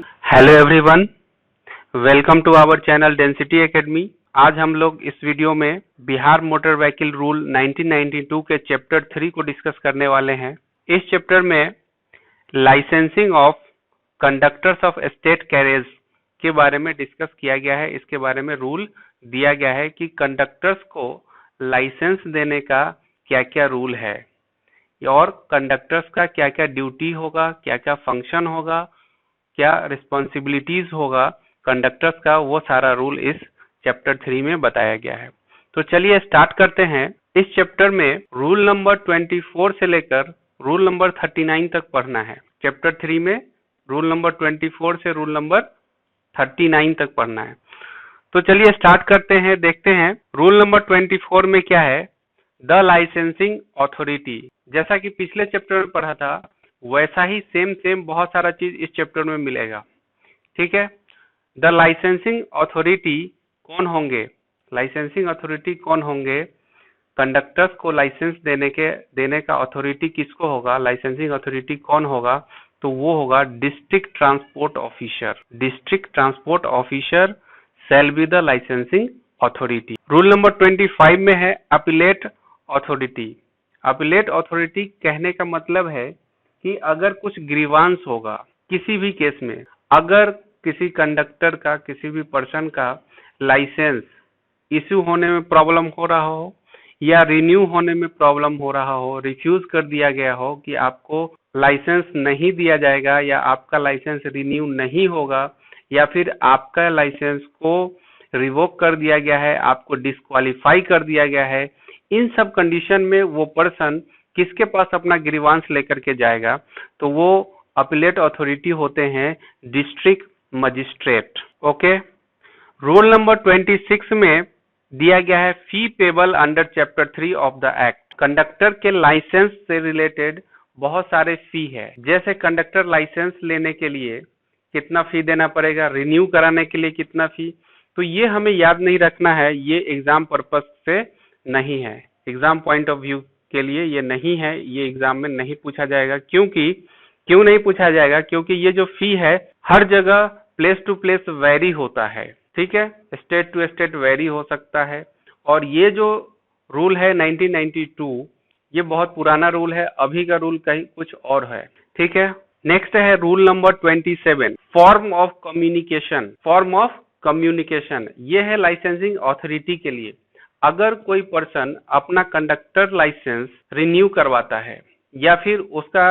Hello everyone, welcome to our channel density academy. आज हम लोग इस वीडियो में बिहार मोटर व्हीकल रूल 1992 के चैप्टर 3 को डिस्कस करने वाले हैं। इस चैप्टर में licensing of conductors of state carriage के बारे में डिस्कस किया गया है। इसके बारे में रूल दिया गया है कि कंडक्टर्स को लाइसेंस देने का क्या क्या रूल है और कंडक्टर्स का क्या क्या ड्यूटी होगा, क्या क्या फंक्शन होगा, क्या रिस्पॉन्सिबिलिटीज होगा कंडक्टर्स का, वो सारा रूल इस चैप्टर 3 में बताया गया है। तो चलिए स्टार्ट करते हैं। इस चैप्टर में रूल नंबर 24 से लेकर रूल नंबर 39 तक पढ़ना है। चैप्टर 3 में रूल नंबर 24 से रूल नंबर 39 तक पढ़ना है। तो चलिए स्टार्ट करते हैं, देखते हैं रूल नंबर 24 में क्या है। द लाइसेंसिंग अथॉरिटी, जैसा कि पिछले चैप्टर में पढ़ा था वैसा ही सेम बहुत सारा चीज इस चैप्टर में मिलेगा। ठीक है। द लाइसेंसिंग अथॉरिटी कौन होंगे? लाइसेंसिंग अथॉरिटी कौन होंगे? कंडक्टर्स को लाइसेंस देने का अथॉरिटी किसको होगा? लाइसेंसिंग अथॉरिटी कौन होगा? तो वो होगा district transport officer. District transport officer shall be the licensing authority. Rule number 25 में है अपीलेट अथॉरिटी। अपीलेट अथॉरिटी कहने का मतलब है कि अगर कुछ ग्रीवांस होगा किसी भी केस में, अगर किसी कंडक्टर का, किसी भी पर्सन का लाइसेंस इश्यू होने में प्रॉब्लम हो रहा हो या रिन्यू होने में प्रॉब्लम हो रहा हो, रिफ्यूज कर दिया गया हो कि आपको लाइसेंस नहीं दिया जाएगा या आपका लाइसेंस रिन्यू नहीं होगा या फिर आपका लाइसेंस को रिवोक कर दिया गया है, आपको डिस्क्वालीफाई कर दिया गया है, इन सब कंडीशन में वो पर्सन किसके पास अपना ग्रीवांस लेकर के जाएगा? तो वो अपीलेट अथॉरिटी होते हैं district magistrate. Okay. Rule number 26 में दिया गया है fee payable under chapter 3 of the act. Conductor के लाइसेंस से रिलेटेड बहुत सारे फी है। जैसे कंडक्टर लाइसेंस लेने के लिए कितना फी देना पड़ेगा, रिन्यू कराने के लिए कितना फी, तो ये हमें याद नहीं रखना है। ये एग्जाम पर्पस से नहीं है, एग्जाम पॉइंट ऑफ व्यू के लिए ये नहीं है, ये एग्जाम में नहीं पूछा जाएगा। क्यों नहीं पूछा जाएगा? क्योंकि ये जो फी है हर जगह प्लेस टू प्लेस वेरी होता है। ठीक है, स्टेट टू स्टेट वेरी हो सकता है। और ये जो रूल है 1992, ये बहुत पुराना रूल है, अभी का रूल कहीं कुछ और है। ठीक है। नेक्स्ट है rule number 27, form of communication. Form of communication ये है लाइसेंसिंग अथॉरिटी के लिए। अगर कोई पर्सन अपना कंडक्टर लाइसेंस रिन्यू करवाता है या फिर उसका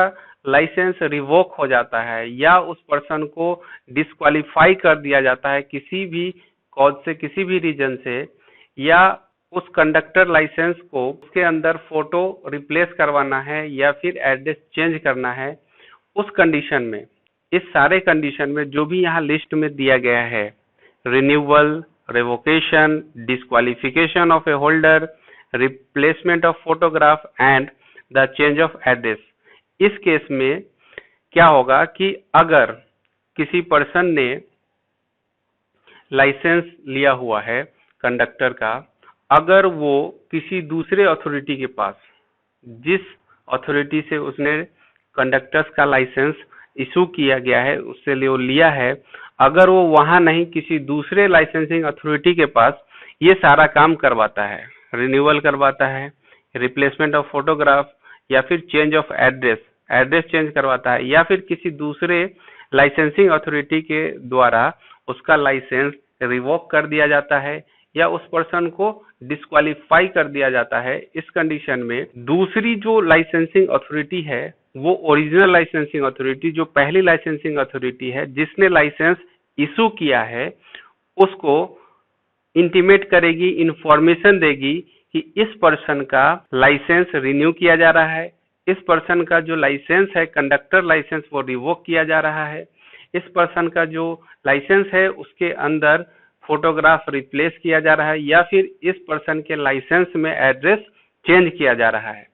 लाइसेंस रिवोक हो जाता है या उस पर्सन को डिस्क्वालीफाई कर दिया जाता है किसी भी कॉज से, किसी भी रीजन से, या उस कंडक्टर लाइसेंस को उसके अंदर फोटो रिप्लेस करवाना है या फिर एड्रेस चेंज करना है, उस कंडीशन में, इस सारे कंडीशन में जो भी यहाँ लिस्ट में दिया गया है, renewal, revocation, disqualification of a holder, replacement of photograph and the change of address, इस केस में क्या होगा कि अगर किसी पर्सन ने लाइसेंस लिया हुआ है कंडक्टर का, अगर वो किसी दूसरे अथॉरिटी के पास, जिस अथॉरिटी से उसने कंडक्टर्स का लाइसेंस इशू किया गया है, उससे लिया है, अगर वो वहां नहीं किसी दूसरे लाइसेंसिंग अथॉरिटी के पास ये सारा काम करवाता है, रिन्यूअल करवाता है, रिप्लेसमेंट ऑफ फोटोग्राफ या फिर चेंज ऑफ एड्रेस चेंज करवाता है, या फिर किसी दूसरे लाइसेंसिंग अथॉरिटी के द्वारा उसका लाइसेंस रिवोक कर दिया जाता है या उस पर्सन को डिस्क्वालीफाई कर दिया जाता है, इस कंडीशन में दूसरी जो लाइसेंसिंग अथॉरिटी है वो ओरिजिनल लाइसेंसिंग अथॉरिटी, जो पहली लाइसेंसिंग अथॉरिटी है जिसने लाइसेंस इशू किया है, उसको इंटीमेट करेगी, इंफॉर्मेशन देगी कि इस पर्सन का लाइसेंस रिन्यू किया जा रहा है, इस पर्सन का जो लाइसेंस है कंडक्टर लाइसेंस वो रिवोक किया जा रहा है, इस पर्सन का जो लाइसेंस है उसके अंदर फोटोग्राफ रिप्लेस किया जा रहा है या फिर इस पर्सन के लाइसेंस में एड्रेस चेंज किया जा रहा है।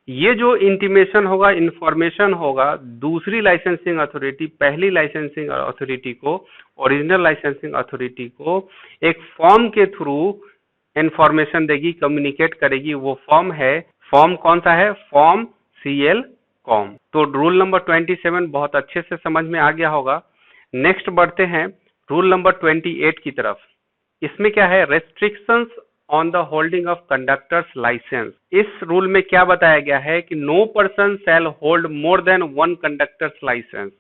ये जो इंटीमेशन होगा, इंफॉर्मेशन होगा, दूसरी लाइसेंसिंग अथॉरिटी पहली लाइसेंसिंग अथॉरिटी को, ओरिजिनल लाइसेंसिंग अथॉरिटी को एक फॉर्म के थ्रू इंफॉर्मेशन देगी, कम्युनिकेट करेगी। वो फॉर्म कौन सा है? Form CL com. तो रूल नंबर 27 बहुत अच्छे से समझ में आ गया होगा। नेक्स्ट बढ़ते हैं रूल नंबर 28 की तरफ। इसमें क्या है, restrictions on the holding of conductor's licence. इस रूल में क्या बताया गया है कि no person shall hold more than one conductor's licence.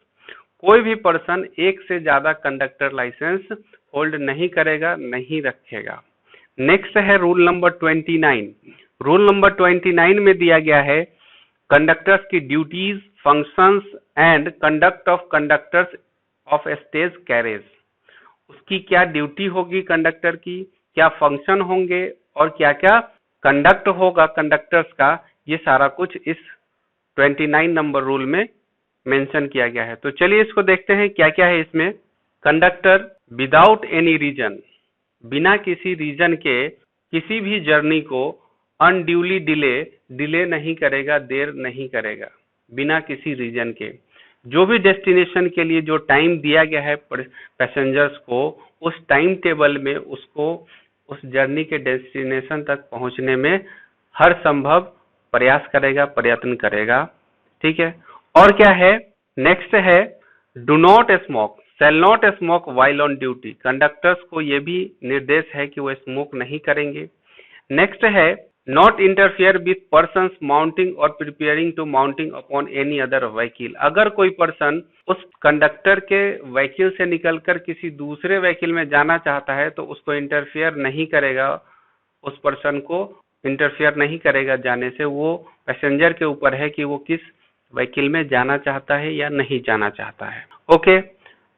कोई भी पर्सन एक से ज्यादा कंडक्टर लाइसेंस होल्ड नहीं करेगा, नहीं रखेगा। नेक्स्ट है रूल नंबर 29। रूल नंबर 29 में दिया गया है कंडक्टर्स की duties, functions and conduct of conductors of stage carriage. उसकी क्या ड्यूटी होगी कंडक्टर की, क्या फंक्शन होंगे और क्या क्या कंडक्ट होगा कंडक्टर्स का, ये सारा कुछ इस 29 नंबर रूल में मेंशन किया गया है। तो चलिए इसको देखते हैं क्या क्या है इसमें। कंडक्टर विदाउट एनी रीजन, बिना किसी रीजन के किसी भी जर्नी को अनड्यूली डिले नहीं करेगा, देर नहीं करेगा, बिना किसी रीजन के। जो भी डेस्टिनेशन के लिए जो टाइम दिया गया है पैसेंजर्स को, उस टाइम टेबल में उसको उस जर्नी के डेस्टिनेशन तक पहुंचने में हर संभव प्रयास करेगा, प्रयत्न करेगा। ठीक है, और क्या है, नेक्स्ट है do not smoke, shall not smoke while on duty. Conductors को ये भी निर्देश है कि वो स्मोक नहीं करेंगे। नेक्स्ट है not interfere with person mounting और preparing to mounting upon any other vehicle. अगर कोई पर्सन उस कंडक्टर के व्हीकल से निकलकर किसी दूसरे व्हीकल में जाना चाहता है तो उसको इंटरफियर नहीं करेगा, उस पर्सन को इंटरफियर नहीं करेगा जाने से। वो पैसेंजर के ऊपर है कि वो किस व्हीकल में जाना चाहता है या नहीं जाना चाहता है। ओके,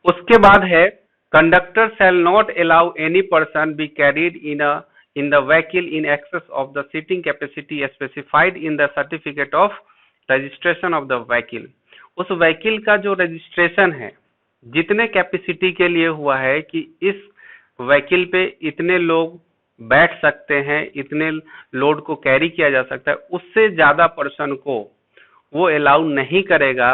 उसके बाद है conductor shall not allow any person be carried in the vehicle in excess of the seating capacity specified in the certificate of registration of the vehicle। उस व्हीकल का जो रजिस्ट्रेशन है, जितने कैपेसिटी के लिए हुआ है कि इस व्हीकल पे इतने लोग बैठ सकते हैं, इतने लोड को कैरी किया जा सकता है, उससे ज्यादा पर्सन को वो अलाउ नहीं करेगा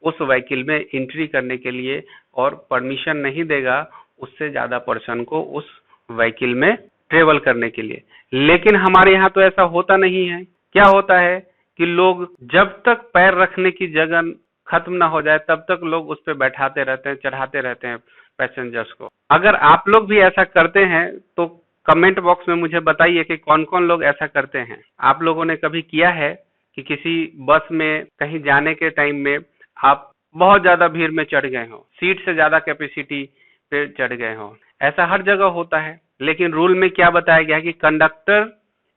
उस व्हीकल में एंट्री करने के लिए, और परमिशन नहीं देगा उससे ज्यादा पर्सन को उस व्हीकल में ट्रेवल करने के लिए। लेकिन हमारे यहाँ तो ऐसा होता नहीं है। क्या होता है कि लोग जब तक पैर रखने की जगह खत्म ना हो जाए तब तक लोग उस पर बैठाते रहते हैं, चढ़ाते रहते हैं पैसेंजर्स को। अगर आप लोग भी ऐसा करते हैं तो कमेंट बॉक्स में मुझे बताइए कि कौन कौन लोग ऐसा करते हैं। आप लोगों ने कभी किया है कि किसी बस में कहीं जाने के टाइम में आप बहुत ज्यादा भीड़ में चढ़ गए हो, सीट से ज्यादा कैपेसिटी पे चढ़ गए हो? ऐसा हर जगह होता है, लेकिन रूल में क्या बताया गया है कि कंडक्टर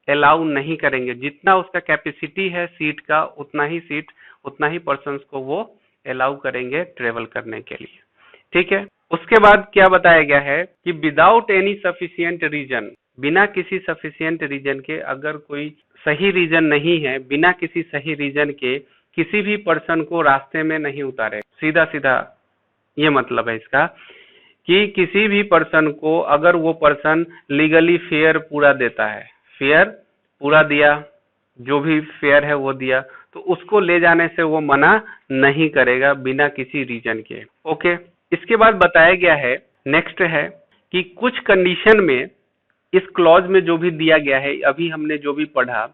अलाउ नहीं करेंगे। जितना उसका कैपेसिटी है सीट का, उतना ही सीट, उतना ही पर्सन्स को वो अलाउ करेंगे ट्रेवल करने के लिए। ठीक है, उसके बाद क्या बताया गया है कि विदाउट एनी सफिशिएंट रीजन, बिना किसी सफिशिएंट रीजन के, अगर कोई सही रीजन नहीं है, बिना किसी सही रीजन के किसी भी पर्सन को रास्ते में नहीं उतारे। सीधा सीधा ये मतलब है इसका कि किसी भी पर्सन को, अगर वो पर्सन लीगली फेयर पूरा देता है, फेयर पूरा दिया, जो भी फेयर है वो दिया, तो उसको ले जाने से वो मना नहीं करेगा बिना किसी रीजन के। ओके, इसके बाद बताया गया है, नेक्स्ट है कि कुछ कंडीशन में इस क्लॉज में जो भी दिया गया है, अभी हमने जो भी पढ़ा,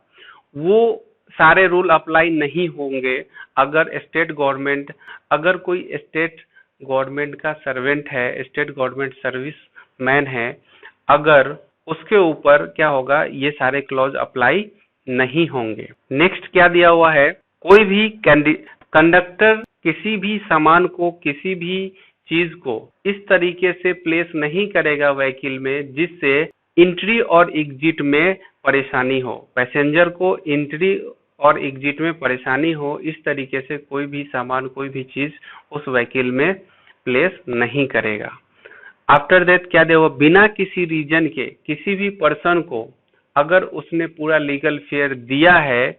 वो सारे रूल अप्लाई नहीं होंगे अगर स्टेट गवर्नमेंट, अगर कोई स्टेट गवर्नमेंट का सर्वेंट है, स्टेट गवर्नमेंट सर्विस मैन है, अगर उसके ऊपर क्या होगा, ये सारे क्लॉज अप्लाई नहीं होंगे। नेक्स्ट क्या दिया हुआ है, कोई भी कंडक्टर किसी भी सामान को, किसी भी चीज को इस तरीके से प्लेस नहीं करेगा व्हीकल में जिससे एंट्री और एग्जिट में परेशानी हो, पैसेंजर को एंट्री और एग्जिट में परेशानी हो, इस तरीके से कोई भी सामान, कोई भी चीज उस व्हीकल में प्लेस नहीं करेगा। आफ्टर दैट क्या दे, वो बिना किसी रीजन के किसी भी पर्सन को, अगर उसने पूरा लीगल फेयर दिया है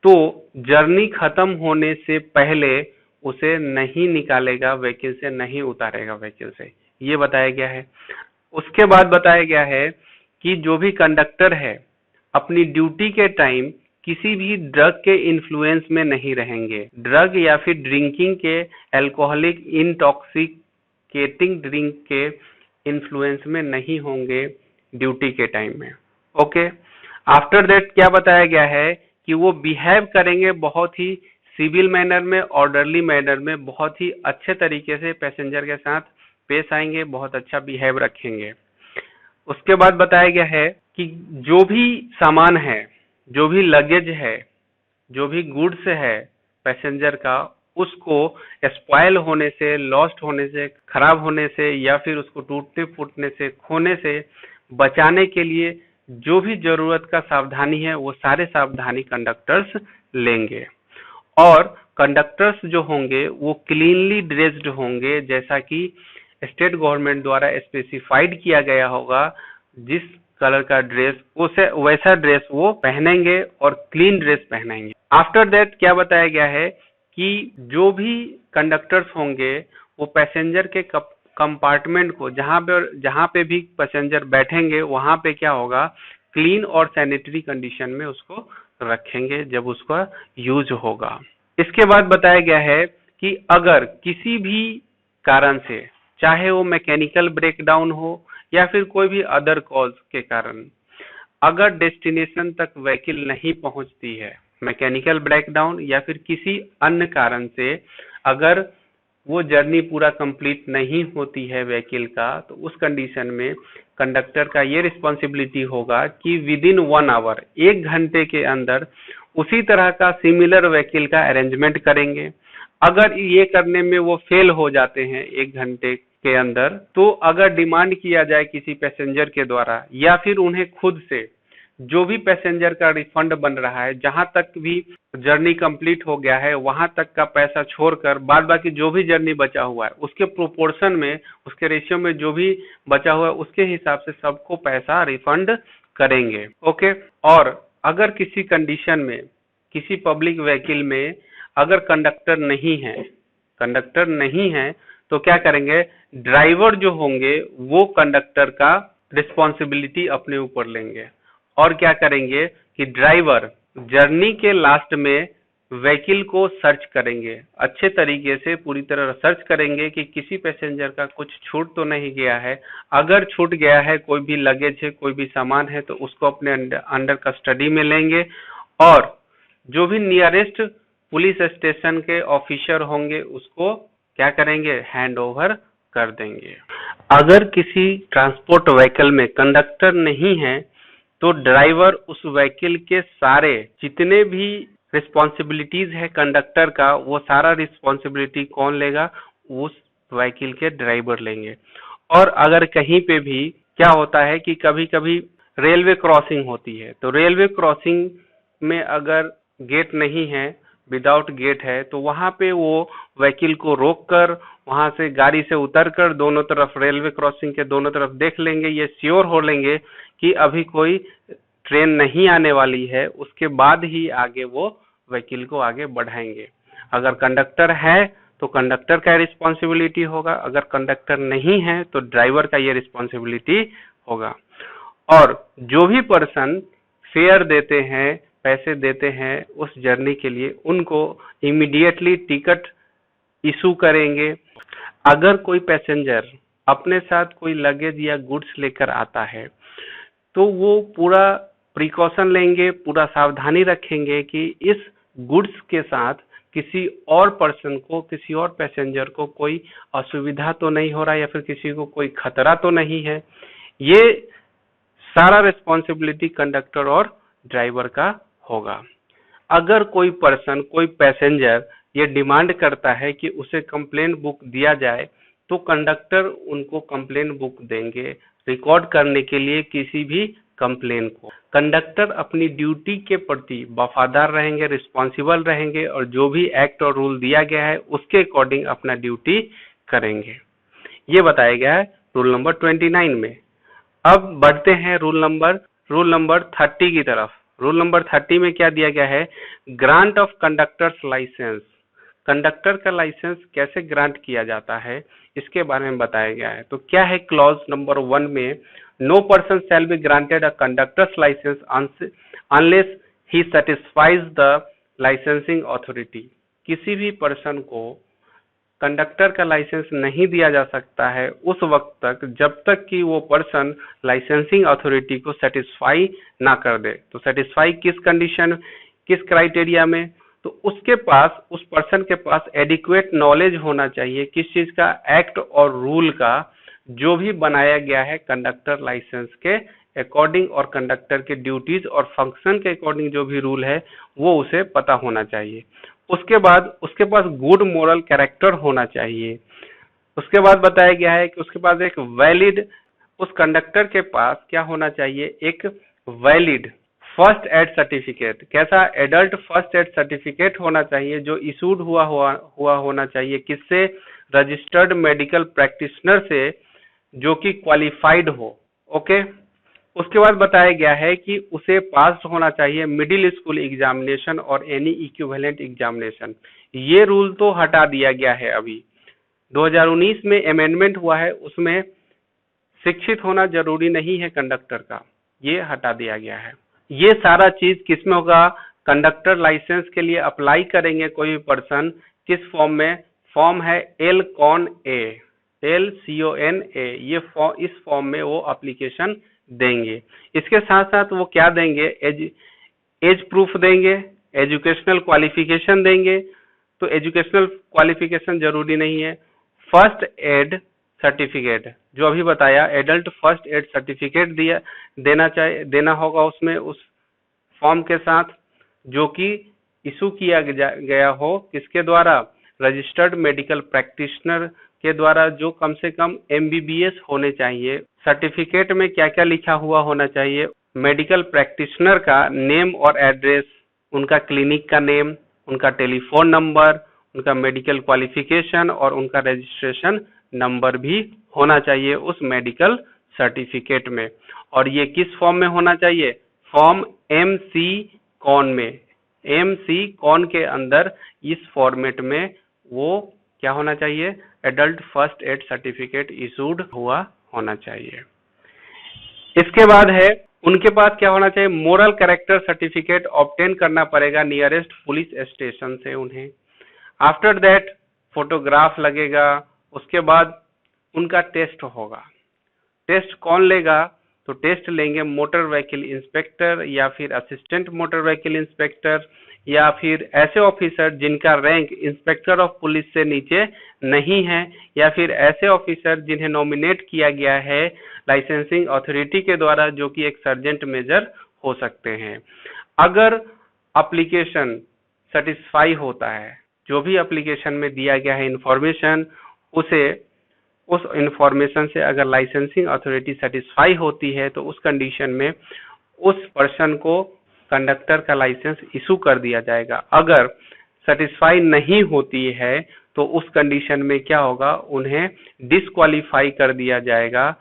तो जर्नी खत्म होने से पहले उसे नहीं निकालेगा व्हीकल से, नहीं उतारेगा व्हीकल से, ये बताया गया है। उसके बाद बताया गया है कि जो भी कंडक्टर है अपनी ड्यूटी के टाइम किसी भी ड्रग के इन्फ्लुएंस में नहीं रहेंगे, ड्रग या फिर ड्रिंकिंग के, अल्कोहलिक इंटॉक्सिकेटिंग ड्रिंक के इन्फ्लुएंस में नहीं होंगे ड्यूटी के टाइम में। ओके, आफ्टर दैट क्या बताया गया है कि वो बिहेव करेंगे बहुत ही सिविल मैनर में, ऑर्डरली मैनर में बहुत ही अच्छे तरीके से पैसेंजर के साथ पेश आएंगे, बहुत अच्छा बिहेव रखेंगे। उसके बाद बताया गया है कि जो भी सामान है, जो भी लगेज है, जो भी गुड्स है पैसेंजर का, उसको स्पॉइल होने से, लॉस्ट होने से, खराब होने से या फिर उसको टूटने फूटने से, खोने से बचाने के लिए जो भी जरूरत का सावधानी है वो सारे सावधानी कंडक्टर्स लेंगे। और कंडक्टर्स जो होंगे वो क्लीनली ड्रेस्ड होंगे, जैसा कि स्टेट गवर्नमेंट द्वारा स्पेसिफाइड किया गया होगा। जिस कलर का ड्रेस, उसे वैसा ड्रेस वो पहनेंगे और क्लीन ड्रेस पहनेंगे। आफ्टर दैट क्या बताया गया है कि जो भी कंडक्टर्स होंगे वो पैसेंजर के कंपार्टमेंट को, जहां पे भी पैसेंजर बैठेंगे वहां पे क्या होगा, क्लीन और सैनिटरी कंडीशन में उसको रखेंगे जब उसका यूज होगा। इसके बाद बताया गया है कि अगर किसी भी कारण से, चाहे वो मैकेनिकल ब्रेकडाउन हो या फिर कोई भी अदर कॉज के कारण, अगर डेस्टिनेशन तक व्हीकल नहीं पहुंचती है, मैकेनिकल ब्रेकडाउन या फिर किसी अन्य कारण से अगर वो जर्नी पूरा कंप्लीट नहीं होती है व्हीकल का, तो उस कंडीशन में कंडक्टर का ये रिस्पॉन्सिबिलिटी होगा कि विद इन 1 आवर, 1 घंटे के अंदर उसी तरह का सिमिलर व्हीकल का अरेंजमेंट करेंगे। अगर ये करने में वो फेल हो जाते हैं 1 घंटे के अंदर, तो अगर डिमांड किया जाए किसी पैसेंजर के द्वारा या फिर उन्हें खुद से जो भी पैसेंजर का रिफंड बन रहा है, जहां तक भी जर्नी कंप्लीट हो गया है वहां तक का पैसा छोड़कर बाद बाकी जो भी जर्नी बचा हुआ है उसके प्रोपोर्शन में, उसके रेशियो में जो भी बचा हुआ है उसके हिसाब से सबको पैसा रिफंड करेंगे। ओके। और अगर किसी कंडीशन में, किसी पब्लिक व्हीकल में अगर कंडक्टर नहीं है तो क्या करेंगे, ड्राइवर जो होंगे वो कंडक्टर का रिस्पॉन्सिबिलिटी अपने ऊपर लेंगे। और क्या करेंगे कि ड्राइवर जर्नी के लास्ट में व्हीकल को सर्च करेंगे, अच्छे तरीके से पूरी तरह सर्च करेंगे कि किसी पैसेंजर का कुछ छूट तो नहीं गया है। अगर छूट गया है, कोई भी लगेज है, कोई भी सामान है, तो उसको अपने अंडर कस्टडी में लेंगे और जो भी नियरेस्ट पुलिस स्टेशन के ऑफिसर होंगे उसको क्या करेंगे, हैंड ओवर कर देंगे। अगर किसी ट्रांसपोर्ट व्हीकल में कंडक्टर नहीं है तो ड्राइवर उस व्हीकल के सारे जितने भी रिस्पॉन्सिबिलिटीज है कंडक्टर का, वो सारा रिस्पॉन्सिबिलिटी कौन लेगा, उस व्हीकल के ड्राइवर लेंगे। और अगर कहीं पे भी क्या होता है कि कभी कभी रेलवे क्रॉसिंग होती है, तो रेलवे क्रॉसिंग में अगर गेट नहीं है, विदाउट गेट है, तो वहां पे वो व्हीकल को रोककर वहां से गाड़ी से उतरकर दोनों तरफ, रेलवे क्रॉसिंग के दोनों तरफ देख लेंगे, ये श्योर हो लेंगे कि अभी कोई ट्रेन नहीं आने वाली है, उसके बाद ही आगे वो व्हीकल को आगे बढ़ाएंगे। अगर कंडक्टर है तो कंडक्टर का रिस्पॉन्सिबिलिटी होगा, अगर कंडक्टर नहीं है तो ड्राइवर का ये रिस्पॉन्सिबिलिटी होगा। और जो भी पर्सन फेयर देते हैं, पैसे देते हैं उस जर्नी के लिए, उनको इमीडिएटली टिकट इशू करेंगे। अगर कोई पैसेंजर अपने साथ कोई लगेज या गुड्स लेकर आता है तो वो पूरा प्रिकॉशन लेंगे, पूरा सावधानी रखेंगे कि इस गुड्स के साथ किसी और पर्सन को, किसी और पैसेंजर को कोई असुविधा तो नहीं हो रहा या फिर किसी को कोई खतरा तो नहीं है। ये सारा रिस्पॉन्सिबिलिटी कंडक्टर और ड्राइवर का होगा। अगर कोई पर्सन, कोई पैसेंजर ये डिमांड करता है कि उसे कंप्लेन बुक दिया जाए, तो कंडक्टर उनको कंप्लेन बुक देंगे रिकॉर्ड करने के लिए किसी भी कंप्लेन को। कंडक्टर अपनी ड्यूटी के प्रति वफादार रहेंगे, रिस्पॉन्सिबल रहेंगे और जो भी एक्ट और रूल दिया गया है उसके अकॉर्डिंग अपना ड्यूटी करेंगे। ये बताया गया है रूल नंबर 29 में। अब बढ़ते हैं रूल नंबर 30 की तरफ। रूल नंबर 30 में क्या दिया गया है, grant of conductor's licence. Conductor का लाइसेंस कैसे ग्रांट किया जाता है इसके बारे में बताया गया है। तो क्या है क्लॉज नंबर 1 में, no person shall be granted a conductor's licence unless he satisfies the licensing authority. किसी भी पर्सन को कंडक्टर का लाइसेंस नहीं दिया जा सकता है उस वक्त तक जब तक कि वो पर्सन लाइसेंसिंग अथॉरिटी को सेटिस्फाई ना कर दे। तो सेटिस्फाई किस कंडीशन, किस क्राइटेरिया में, तो उसके पास, उस पर्सन के पास एडिक्वेट नॉलेज होना चाहिए किस चीज का, एक्ट और रूल का जो भी बनाया गया है कंडक्टर लाइसेंस के अकॉर्डिंग, और कंडक्टर के ड्यूटीज और फंक्शन के अकॉर्डिंग जो भी रूल है वो उसे पता होना चाहिए। उसके बाद उसके पास गुड मोरल कैरेक्टर होना चाहिए। उसके बाद बताया गया है कि उसके पास एक वैलिड, उस कंडक्टर के पास क्या होना चाहिए, एक वैलिड फर्स्ट एड सर्टिफिकेट। कैसा, एडल्ट फर्स्ट एड सर्टिफिकेट होना चाहिए जो इशूड हुआ होना चाहिए किससे, रजिस्टर्ड मेडिकल प्रैक्टिशनर से जो कि क्वालिफाइड हो। ओके। उसके बाद बताया गया है कि उसे पास होना चाहिए मिडिल स्कूल एग्जामिनेशन और एनी इक्विवेलेंट एग्जामिनेशन। ये रूल तो हटा दिया गया है अभी, 2019 में अमेंडमेंट हुआ है, उसमें शिक्षित होना जरूरी नहीं है कंडक्टर का, ये हटा दिया गया है। ये सारा चीज किसमें होगा, कंडक्टर लाइसेंस के लिए अप्लाई करेंगे कोई भी पर्सन, किस फॉर्म में, फॉर्म है LCON-A, LCON-A, ये फॉर्म, इस फॉर्म में वो एप्लीकेशन देंगे। इसके साथ साथ वो क्या देंगे, एज प्रूफ देंगे, एजुकेशनल क्वालिफिकेशन देंगे। तो एजुकेशनल क्वालिफिकेशन जरूरी नहीं है, फर्स्ट एड सर्टिफिकेट जो अभी बताया, एडल्ट फर्स्ट एड सर्टिफिकेट देना होगा उसमें, उस फॉर्म के साथ, जो कि इशू किया गया हो किसके द्वारा, रजिस्टर्ड मेडिकल प्रैक्टिशनर के द्वारा, जो कम से कम MBBS होने चाहिए। सर्टिफिकेट में क्या क्या लिखा हुआ होना चाहिए, मेडिकल प्रैक्टिशनर का नेम और एड्रेस, उनका क्लिनिक का नेम, उनका टेलीफोन नंबर, उनका मेडिकल क्वालिफिकेशन और उनका रजिस्ट्रेशन नंबर भी होना चाहिए उस मेडिकल सर्टिफिकेट में। और ये किस फॉर्म में होना चाहिए, फॉर्म MC-CON में, MC-CON के अंदर इस फॉर्मेट में वो क्या होना चाहिए, adult first aid certificate issued हुआ होना चाहिए। इसके बाद है, उनके पास क्या होना चाहिए, मोरल कैरेक्टर सर्टिफिकेट ऑब्टेन करना पड़ेगा नियरेस्ट पुलिस स्टेशन से उन्हें। आफ्टर दैट फोटोग्राफ लगेगा। उसके बाद उनका टेस्ट होगा। टेस्ट कौन लेगा, तो टेस्ट लेंगे मोटर व्हीकल इंस्पेक्टर या फिर असिस्टेंट मोटर व्हीकल इंस्पेक्टर या फिर ऐसे ऑफिसर जिनका रैंक इंस्पेक्टर ऑफ पुलिस से नीचे नहीं है, या फिर ऐसे ऑफिसर जिन्हें नॉमिनेट किया गया है लाइसेंसिंग अथॉरिटी के द्वारा, जो कि एक सर्जेंट मेजर हो सकते हैं। अगर एप्लीकेशन सेटिस्फाई होता है, जो भी एप्लीकेशन में दिया गया है इंफॉर्मेशन, उस इंफॉर्मेशन से अगर लाइसेंसिंग अथॉरिटी सेटिस्फाई होती है तो उस कंडीशन में उस पर्सन को कंडक्टर का लाइसेंस इशू कर दिया जाएगा। अगर सेटिस्फाई नहीं होती है तो उस कंडीशन में क्या होगा, उन्हें डिस्क्वालीफाई कर दिया जाएगा,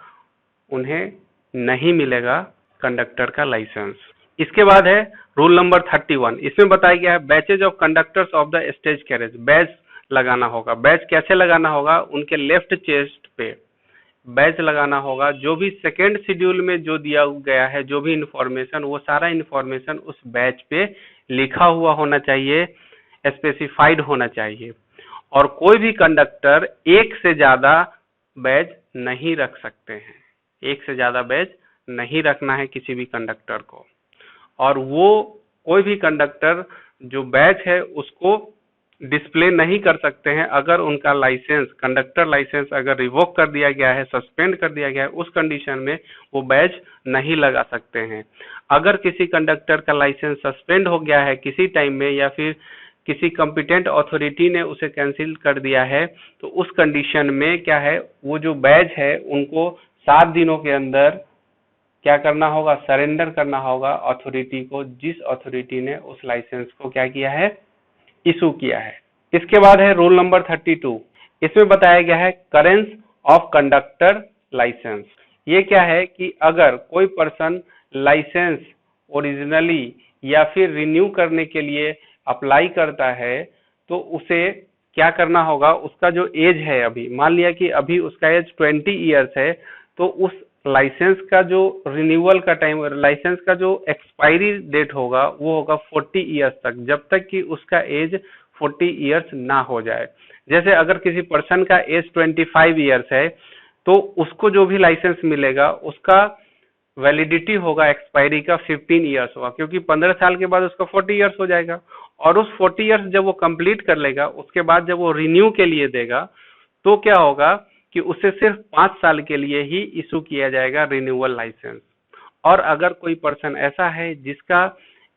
उन्हें नहीं मिलेगा कंडक्टर का लाइसेंस। इसके बाद है रूल नंबर 31। इसमें बताया गया है batches of conductors of the stage carriage. Batch लगाना होगा। बैच कैसे लगाना होगा, उनके लेफ्ट चेस्ट पे बैच लगाना होगा। जो भी सेकेंड शेड्यूल में जो दिया गया है, जो भी इंफॉर्मेशन, वो सारा इंफॉर्मेशन उस बैच पे लिखा हुआ होना चाहिए, स्पेसिफाइड होना चाहिए। और कोई भी कंडक्टर एक से ज्यादा बैच नहीं रख सकते हैं, एक से ज्यादा बैच नहीं रखना है किसी भी कंडक्टर को। और वो कोई भी कंडक्टर जो बैच है उसको डिस्प्ले नहीं कर सकते हैं अगर उनका लाइसेंस, कंडक्टर लाइसेंस अगर रिवोक कर दिया गया है, सस्पेंड कर दिया गया है, उस कंडीशन में वो बैच नहीं लगा सकते हैं। अगर किसी कंडक्टर का लाइसेंस सस्पेंड हो गया है किसी टाइम में, या फिर किसी कॉम्पिटेंट अथॉरिटी ने उसे कैंसिल कर दिया है, तो उस कंडीशन में क्या है, वो जो बैच है उनको 7 दिनों के अंदर क्या करना होगा, सरेंडर करना होगा अथॉरिटी को, जिस अथॉरिटी ने उस लाइसेंस को क्या किया है, इशू किया है। इसके बाद है रूल नंबर 32। इसमें बताया गया है करेंस ऑफ कंडक्टर लाइसेंस। ये क्या है कि अगर कोई पर्सन लाइसेंस ओरिजिनली या फिर रिन्यू करने के लिए अप्लाई करता है तो उसे क्या करना होगा, उसका जो एज है, अभी मान लिया कि अभी उसका एज 20 ईयर्स है, तो उस लाइसेंस का जो रिन्यूअल का टाइम, लाइसेंस का जो एक्सपायरी डेट होगा वो होगा 40 ईयर्स तक, जब तक कि उसका एज 40 ईयर्स ना हो जाए। जैसे अगर किसी पर्सन का एज 25 ईयर्स है तो उसको जो भी लाइसेंस मिलेगा उसका वैलिडिटी होगा एक्सपायरी का 15 ईयर्स होगा, क्योंकि 15 साल के बाद उसका 40 ईयर्स हो जाएगा। और उस 40 इयर्स जब वो कंप्लीट कर लेगा, उसके बाद जब वो रिन्यू के लिए देगा, तो क्या होगा कि उसे सिर्फ 5 साल के लिए ही इशू किया जाएगा रिन्यूअल लाइसेंस। और अगर कोई पर्सन ऐसा है जिसका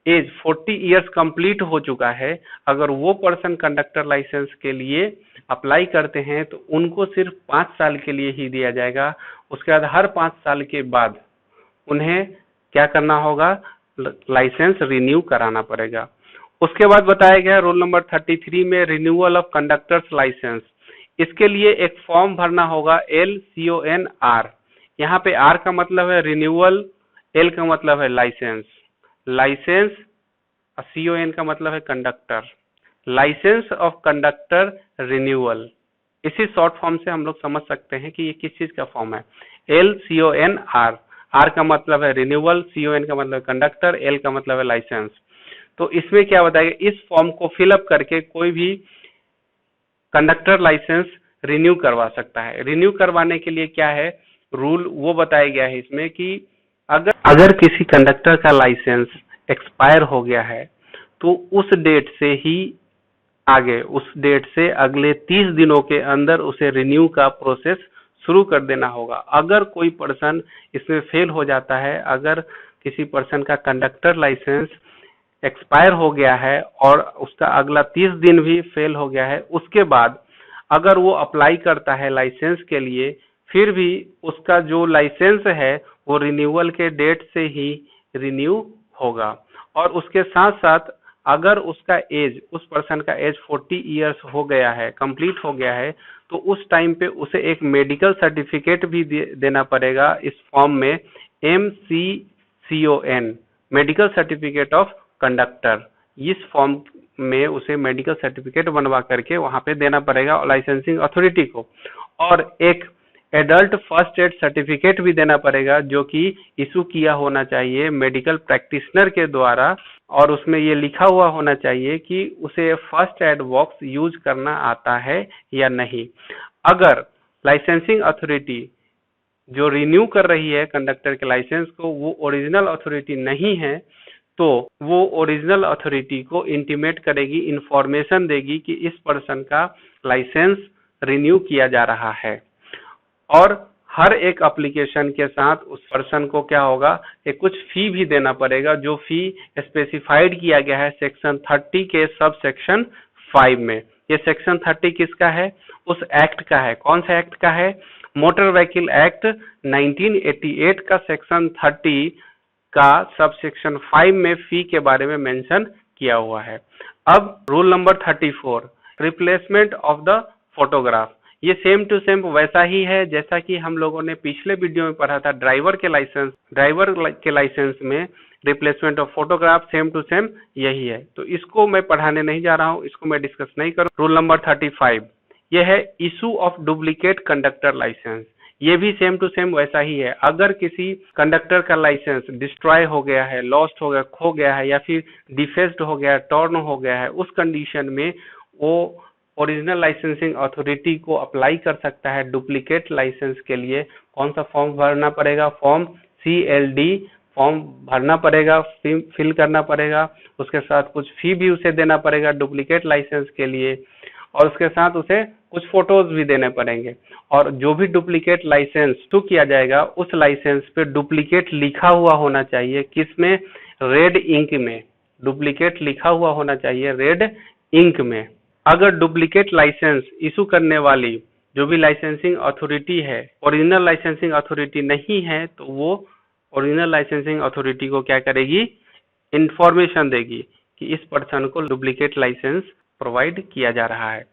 एज 40 इयर्स कंप्लीट हो चुका है, अगर वो पर्सन कंडक्टर लाइसेंस के लिए अप्लाई करते हैं तो उनको सिर्फ 5 साल के लिए ही दिया जाएगा। उसके बाद हर 5 साल के बाद उन्हें क्या करना होगा, लाइसेंस रिन्यू कराना पड़ेगा। उसके बाद बताया गया रूल नंबर 33 में रिन्यूअल ऑफ कंडक्टर्स लाइसेंस। इसके लिए एक फॉर्म भरना होगा LCONR। यहाँ पे R का मतलब है रिन्यूअल, L का मतलब है लाइसेंस, लाइसेंस, CON का मतलब है conductor, licence of conductor renewal. इसी शॉर्ट फॉर्म से हम लोग समझ सकते हैं कि ये किस चीज का फॉर्म है। LCONR, R का मतलब है रिन्यूअल, CON का मतलब कंडक्टर, L का मतलब है लाइसेंस। तो इसमें क्या बताएगा, इस फॉर्म को फिलअप करके कोई भी कंडक्टर लाइसेंस रिन्यू करवा सकता है। रिन्यू करवाने के लिए क्या है रूल, वो बताया गया है इसमें कि अगर किसी कंडक्टर का लाइसेंस एक्सपायर हो गया है तो उस डेट से ही आगे, उस डेट से अगले 30 दिनों के अंदर उसे रिन्यू का प्रोसेस शुरू कर देना होगा। अगर कोई पर्सन इसमें फेल हो जाता है, अगर किसी पर्सन का कंडक्टर लाइसेंस एक्सपायर हो गया है और उसका अगला 30 दिन भी फेल हो गया है, उसके बाद अगर वो अप्लाई करता है लाइसेंस के लिए, फिर भी उसका जो लाइसेंस है वो रिन्यूअल के डेट से ही रिन्यू होगा। और उसके साथ साथ अगर उसका एज, उस पर्सन का एज 40 इयर्स हो गया है, कंप्लीट हो गया है, तो उस टाइम पे उसे एक मेडिकल सर्टिफिकेट भी देना पड़ेगा इस फॉर्म में, MCCON, medical certificate of conductor. इस फॉर्म में उसे मेडिकल सर्टिफिकेट बनवा करके वहां पे देना पड़ेगा लाइसेंसिंग अथॉरिटी को। और एक एडल्ट फर्स्ट एड सर्टिफिकेट भी देना पड़ेगा जो कि इशू किया होना चाहिए मेडिकल प्रैक्टिशनर के द्वारा, और उसमें ये लिखा हुआ होना चाहिए कि उसे फर्स्ट एड बॉक्स यूज करना आता है या नहीं। अगर लाइसेंसिंग अथॉरिटी जो रिन्यू कर रही है कंडक्टर के लाइसेंस को वो ओरिजिनल अथॉरिटी नहीं है, तो वो ओरिजिनल अथॉरिटी को इंटीमेट करेगी, इंफॉर्मेशन देगी कि इस पर्सन का लाइसेंस रिन्यू किया जा रहा है। और हर एक एप्लीकेशन के साथ उस पर्सन को क्या होगा, एक कुछ फी भी देना पड़ेगा, जो फी स्पेसिफाइड किया गया है सेक्शन 30 के सब सेक्शन 5 में। ये सेक्शन 30 किसका है, उस एक्ट का है। कौन सा एक्ट का है, मोटर व्हीकल एक्ट 1988 का सेक्शन 30 का सब सेक्शन 5 में फी के बारे में मेंशन किया हुआ है। अब rule number 34, replacement of the photograph. ये सेम टू सेम वैसा ही है जैसा कि हम लोगों ने पिछले वीडियो में पढ़ा था ड्राइवर के लाइसेंस में replacement of photograph, same to same यही है। तो इसको मैं पढ़ाने नहीं जा रहा हूँ, इसको मैं डिस्कस नहीं करूँ। रूल नंबर 35 ये है issue of duplicate conductor licence. ये भी सेम टू सेम वैसा ही है। अगर किसी कंडक्टर का लाइसेंस डिस्ट्रॉय हो गया है, लॉस्ट हो गया, खो गया है, या फिर डिफेक्ट हो गया है, टॉर्न हो गया है, उस कंडीशन में वो ओरिजिनल लाइसेंसिंग अथॉरिटी को अप्लाई कर सकता है डुप्लीकेट लाइसेंस के लिए। कौन सा फॉर्म भरना पड़ेगा, फॉर्म CLD फॉर्म भरना पड़ेगा, फिल करना पड़ेगा। उसके साथ कुछ फी भी उसे देना पड़ेगा डुप्लीकेट लाइसेंस के लिए, और उसके साथ उसे कुछ फोटोज भी देने पड़ेंगे। और जो भी डुप्लीकेट लाइसेंस इशू किया जाएगा उस लाइसेंस पे डुप्लीकेट लिखा हुआ होना चाहिए। किसमें, रेड इंक में डुप्लीकेट लिखा हुआ होना चाहिए, रेड इंक में। अगर डुप्लीकेट लाइसेंस इशू करने वाली जो भी लाइसेंसिंग अथॉरिटी है ओरिजिनल लाइसेंसिंग अथॉरिटी नहीं है, तो वो ओरिजिनल लाइसेंसिंग अथॉरिटी को क्या करेगी, इंफॉर्मेशन देगी कि इस पर्सन को डुप्लीकेट लाइसेंस प्रोवाइड किया जा रहा है।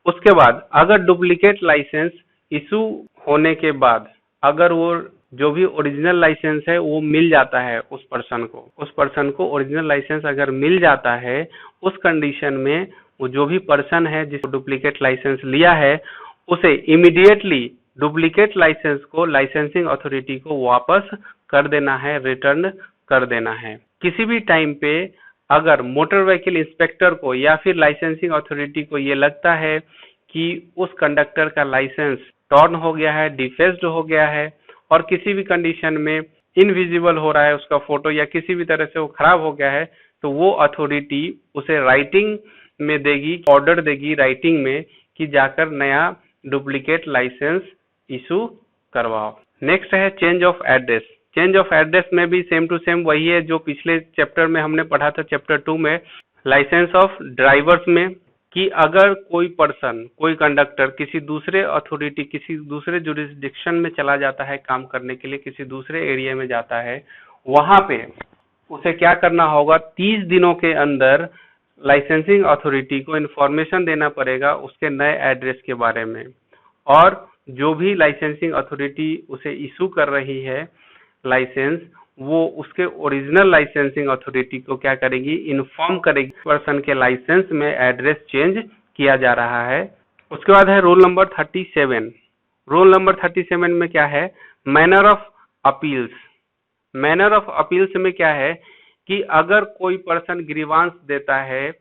उसके बाद अगर डुप्लीकेट लाइसेंस इशू होने के बाद अगर वो जो भी ओरिजिनल लाइसेंस है वो मिल जाता है उस पर्सन को ओरिजिनल लाइसेंस अगर मिल जाता है, उस कंडीशन में वो जो भी पर्सन है जिसको डुप्लीकेट लाइसेंस लिया है उसे इमीडिएटली डुप्लीकेट लाइसेंस को लाइसेंसिंग अथॉरिटी को वापस कर देना है, रिटर्न कर देना है। किसी भी टाइम पे अगर मोटर व्हीकल इंस्पेक्टर को या फिर लाइसेंसिंग अथॉरिटी को ये लगता है कि उस कंडक्टर का लाइसेंस टॉर्न हो गया है, डिफेक्ट हो गया है, और किसी भी कंडीशन में इनविजिबल हो रहा है उसका फोटो, या किसी भी तरह से वो खराब हो गया है, तो वो अथॉरिटी उसे राइटिंग में देगी, ऑर्डर देगी राइटिंग में कि जाकर नया डुप्लीकेट लाइसेंस इशू करवाओ। नेक्स्ट है change of address. Change of address में भी सेम टू सेम वही है जो पिछले चैप्टर में हमने पढ़ा था, चैप्टर 2 में लाइसेंस ऑफ ड्राइवर्स में, कि अगर कोई पर्सन, कोई कंडक्टर किसी दूसरे अथॉरिटी, किसी दूसरे जुरिस्डिक्शन में चला जाता है काम करने के लिए, किसी दूसरे एरिया में जाता है, वहां पे उसे क्या करना होगा, 30 दिनों के अंदर लाइसेंसिंग अथॉरिटी को इन्फॉर्मेशन देना पड़ेगा उसके नए एड्रेस के बारे में। और जो भी लाइसेंसिंग अथॉरिटी उसे इशू कर रही है लाइसेंस, वो उसके ओरिजिनल लाइसेंसिंग अथॉरिटी को क्या करेगी, इन्फॉर्म करेगी पर्सन के लाइसेंस में एड्रेस चेंज किया जा रहा है। उसके बाद है रूल नंबर 37। रूल नंबर 37 में क्या है, manner of appeals. Manner of appeals में क्या है कि अगर कोई पर्सन ग्रीवांस देता है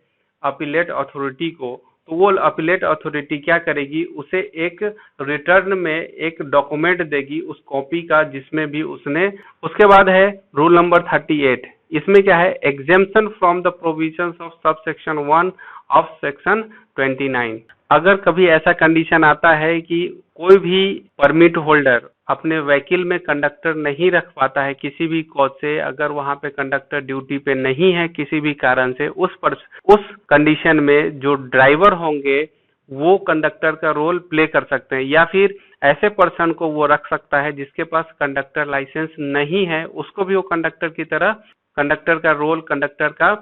अपीलेट अथॉरिटी को, तो वो अपीलेट अथॉरिटी क्या करेगी, उसे एक रिटर्न में एक डॉक्यूमेंट देगी उस कॉपी का जिसमें भी उसने। उसके बाद है रूल नंबर 38। इसमें क्या है, exemption from the provisions of sub section 1 of section 29। अगर कभी ऐसा कंडीशन आता है कि कोई भी परमिट होल्डर अपने व्हीकल में कंडक्टर नहीं रख पाता है किसी भी कॉज से, अगर वहां पे कंडक्टर ड्यूटी पे नहीं है किसी भी कारण से, उस कंडीशन में जो ड्राइवर होंगे वो कंडक्टर का रोल प्ले कर सकते हैं, या फिर ऐसे पर्सन को वो रख सकता है जिसके पास कंडक्टर लाइसेंस नहीं है, उसको भी वो कंडक्टर की तरह कंडक्टर का रोल, कंडक्टर का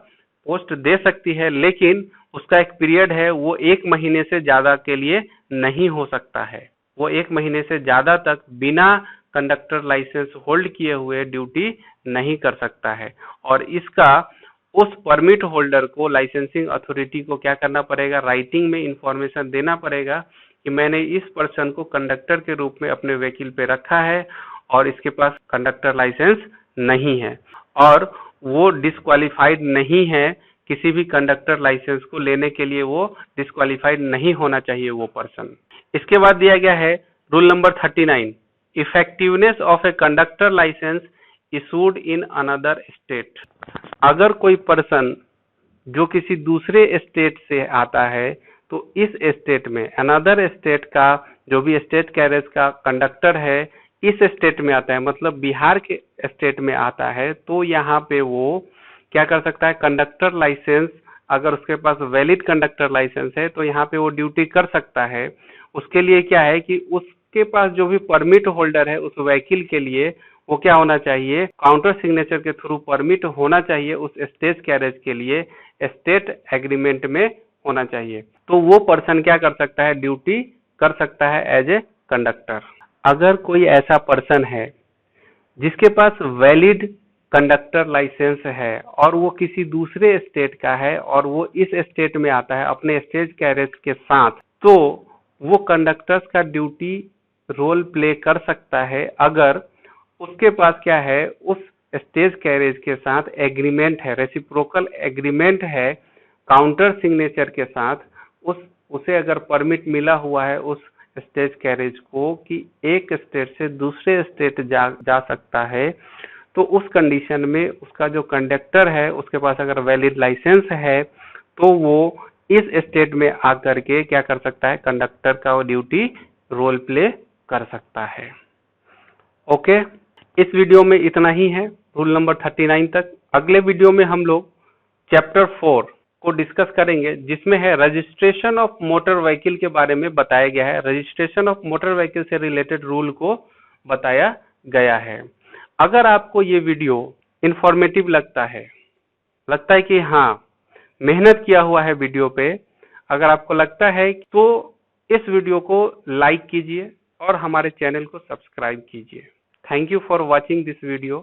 पोस्ट दे सकती है, लेकिन उसका एक पीरियड है, वो 1 महीने से ज्यादा के लिए नहीं हो सकता है। वो 1 महीने से ज्यादा तक बिना कंडक्टर लाइसेंस होल्ड किए हुए ड्यूटी नहीं कर सकता है। और इसका उस परमिट होल्डर को, लाइसेंसिंग अथॉरिटी को क्या करना पड़ेगा, राइटिंग में इंफॉर्मेशन देना पड़ेगा कि मैंने इस पर्सन को कंडक्टर के रूप में अपने व्हीकल पे रखा है और इसके पास कंडक्टर लाइसेंस नहीं है और वो डिस्क्वालिफाइड नहीं है, किसी भी कंडक्टर लाइसेंस को लेने के लिए वो डिस्क्वालिफाइड नहीं होना चाहिए वो पर्सन। इसके बाद दिया गया है rule number 39, effectiveness of a conductor licence issued in another state. अगर कोई पर्सन जो किसी दूसरे स्टेट से आता है, तो इस स्टेट में, अनदर स्टेट का जो भी स्टेट कैरेज का कंडक्टर है इस स्टेट में आता है, मतलब बिहार के स्टेट में आता है, तो यहाँ पे वो क्या कर सकता है, कंडक्टर लाइसेंस, अगर उसके पास वैलिड कंडक्टर लाइसेंस है तो यहाँ पे वो ड्यूटी कर सकता है। उसके लिए क्या है कि उसके पास जो भी परमिट होल्डर है उस व्हीकल के लिए वो क्या होना चाहिए, काउंटर सिग्नेचर के थ्रू परमिट होना चाहिए उस स्टेट कैरेज के लिए, स्टेट एग्रीमेंट में होना चाहिए, तो वो पर्सन क्या कर सकता है, ड्यूटी कर सकता है एज ए कंडक्टर। अगर कोई ऐसा पर्सन है जिसके पास वैलिड कंडक्टर लाइसेंस है और वो किसी दूसरे स्टेट का है और वो इस स्टेट में आता है अपने स्टेट कैरेज के साथ, तो वो कंडक्टर्स का ड्यूटी रोल प्ले कर सकता है अगर उसके पास क्या है, उस स्टेज कैरेज के साथ एग्रीमेंट है, रेसिप्रोकल एग्रीमेंट है काउंटर सिग्नेचर के साथ, उसे अगर परमिट मिला हुआ है उस स्टेज कैरेज को कि एक स्टेट से दूसरे स्टेट जा सकता है, तो उस कंडीशन में उसका जो कंडक्टर है उसके पास अगर वैलिड लाइसेंस है तो वो इस स्टेट में आकर के क्या कर सकता है, कंडक्टर का वो ड्यूटी रोल प्ले कर सकता है। ओके, इस वीडियो में इतना ही है, रूल नंबर 39 तक। अगले वीडियो में हम लोग चैप्टर 4 को डिस्कस करेंगे जिसमें है रजिस्ट्रेशन ऑफ मोटर व्हीकल के बारे में बताया गया है। रजिस्ट्रेशन ऑफ मोटर व्हीकल से रिलेटेड रूल को बताया गया है। अगर आपको ये वीडियो इंफॉर्मेटिव लगता है कि हाँ मेहनत किया हुआ है वीडियो पे, अगर आपको लगता है तो इस वीडियो को लाइक कीजिए और हमारे चैनल को सब्सक्राइब कीजिए। Thank you for watching this video.